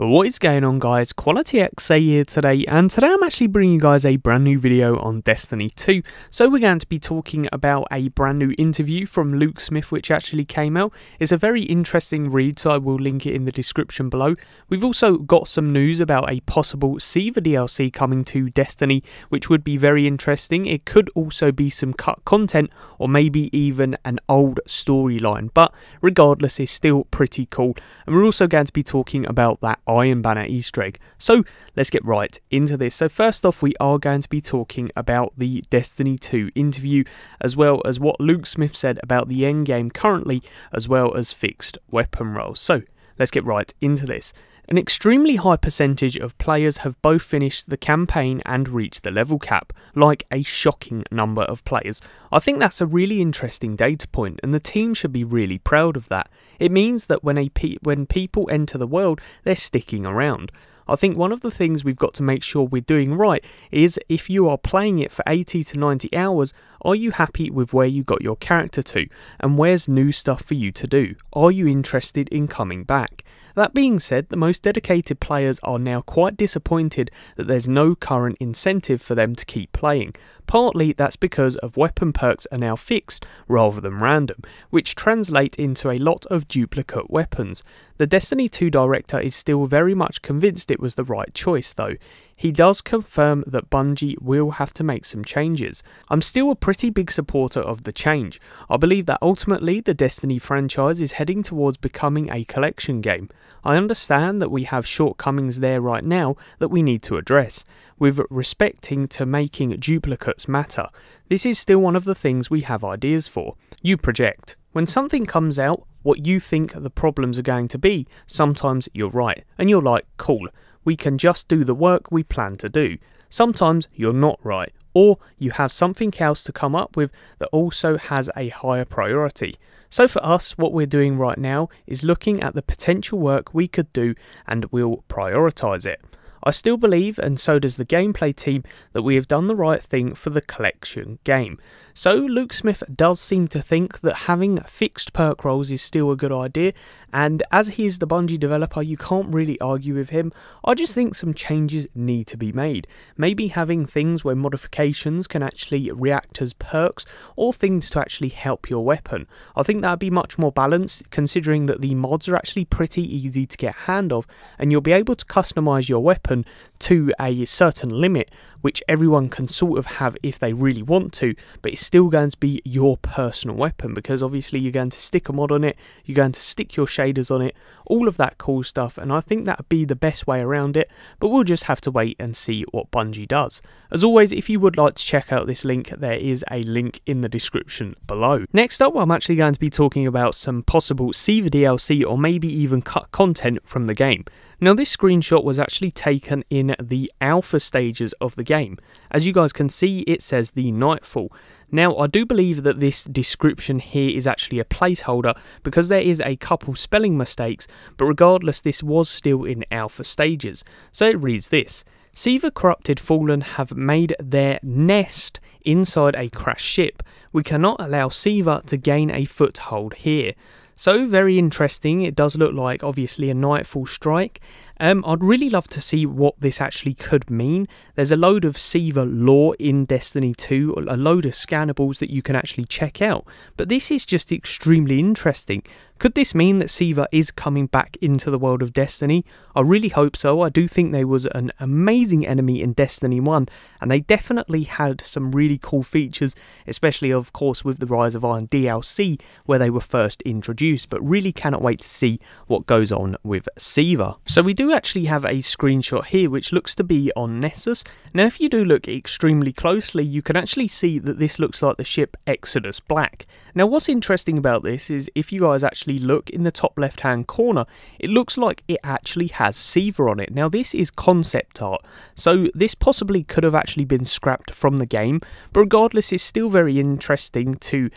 What is going on, guys? Quality XA here today, and today I'm actually bringing you guys a brand new video on Destiny 2. So we're going to be talking about a brand new interview from Luke Smith which actually came out. It's a very interesting read, so I will link it in the description below. We've also got some news about a possible Siva DLC coming to Destiny, which would be very interesting. It could also be some cut content or maybe even an old storyline, but regardless, it's still pretty cool. And we're also going to be talking about that Iron Banner Easter egg. So let's get right into this. So first off, we are going to be talking about the Destiny 2 interview, as well as what Luke Smith said about the endgame currently, as well as fixed weapon rolls. So let's get right into this. An extremely high percentage of players have both finished the campaign and reached the level cap, like a shocking number of players. I think that's a really interesting data point, and the team should be really proud of that. It means that when people enter the world, they're sticking around. I think one of the things we've got to make sure we're doing right is, if you are playing it for 80 to 90 hours, are you happy with where you got your character to, and where's new stuff for you to do? Are you interested in coming back? That being said, the most dedicated players are now quite disappointed that there's no current incentive for them to keep playing. Partly that's because of weapon perks are now fixed rather than random, which translate into a lot of duplicate weapons. The Destiny 2 director is still very much convinced it was the right choice though. He does confirm that Bungie will have to make some changes. I'm still a pretty big supporter of the change. I believe that ultimately the Destiny franchise is heading towards becoming a collection game. I understand that we have shortcomings there right now that we need to address, with respecting to making duplicates matter. This is still one of the things we have ideas for. You project. When something comes out, what you think the problems are going to be, sometimes you're right, and you're like, cool, we can just do the work we plan to do. Sometimes you're not right, or you have something else to come up with that also has a higher priority. So for us, what we're doing right now is looking at the potential work we could do, and we'll prioritise it. I still believe, and so does the gameplay team, that we have done the right thing for the collection game. So Luke Smith does seem to think that having fixed perk rolls is still a good idea, and as he is the Bungie developer, you can't really argue with him. I just think some changes need to be made. Maybe having things where modifications can actually react as perks, or things to actually help your weapon. I think that would be much more balanced, considering that the mods are actually pretty easy to get a hand of, and you'll be able to customise your weapon to a certain limit, which everyone can sort of have if they really want to, but it's still going to be your personal weapon, because obviously you're going to stick a mod on it, you're going to stick your shaders on it, all of that cool stuff, and I think that would be the best way around it, but we'll just have to wait and see what Bungie does. As always, if you would like to check out this link, there is a link in the description below. Next up, I'm actually going to be talking about some possible Siva DLC or maybe even cut content from the game. Now, this screenshot was actually taken in the alpha stages of the game. As you guys can see, it says the Nightfall. Now, I do believe that this description here is actually a placeholder because there is a couple spelling mistakes, but regardless, this was still in alpha stages. So it reads this: Siva Corrupted Fallen have made their nest inside a crashed ship. We cannot allow Siva to gain a foothold here. So very interesting. It does look like obviously a Nightfall strike. I'd really love to see what this actually could mean. There's a load of Siva lore in Destiny 2, a load of scannables that you can actually check out, but this is just extremely interesting. Could this mean that Siva is coming back into the world of Destiny? I really hope so. I do think there was an amazing enemy in Destiny 1, and they definitely had some really cool features, especially of course with the Rise of Iron DLC where they were first introduced, but really cannot wait to see what goes on with Siva. So we do actually have a screenshot here which looks to be on Nessus. Now if you do look extremely closely, you can actually see that this looks like the ship Exodus Black. Now what's interesting about this is, if you guys actually look in the top left hand corner, it looks like it actually has Siva on it. Now this is concept art, so this possibly could have actually been scrapped from the game, but regardless, it's still very interesting to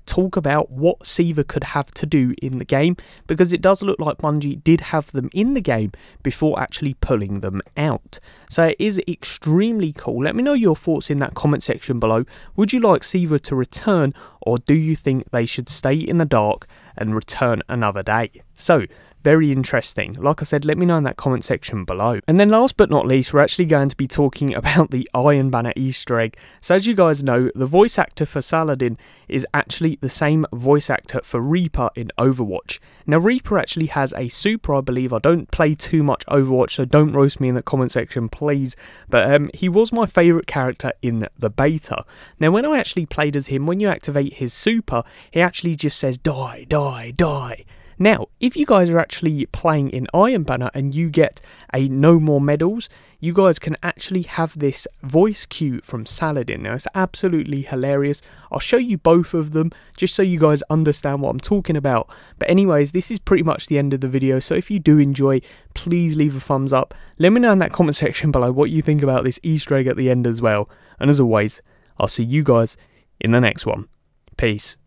talk about what Siva could have to do in the game, because it does look like Bungie did have them in the game before actually pulling them out. So it is extremely cool. Let me know your thoughts in that comment section below. Would you like Siva to return, or do you think they should stay in the dark and return another day? So very interesting. Like I said, let me know in that comment section below. And then last but not least, we're actually going to be talking about the Iron Banner Easter egg. So as you guys know, the voice actor for Saladin is actually the same voice actor for Reaper in Overwatch. Now Reaper actually has a super, I believe. I don't play too much Overwatch, so don't roast me in the comment section please, but he was my favourite character in the beta. Now when I actually played as him, when you activate his super, he actually just says die, die, die. Now, if you guys are actually playing in Iron Banner and you get a no more medals, you guys can actually have this voice cue from Saladin. Now, it's absolutely hilarious. I'll show you both of them just so you guys understand what I'm talking about. But anyways, this is pretty much the end of the video. So if you do enjoy, please leave a thumbs up. Let me know in that comment section below what you think about this Easter egg at the end as well. And as always, I'll see you guys in the next one. Peace.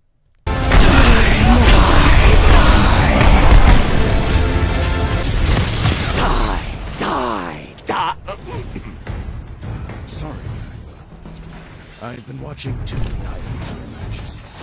Sorry. I've been watching too many Iron Banner matches.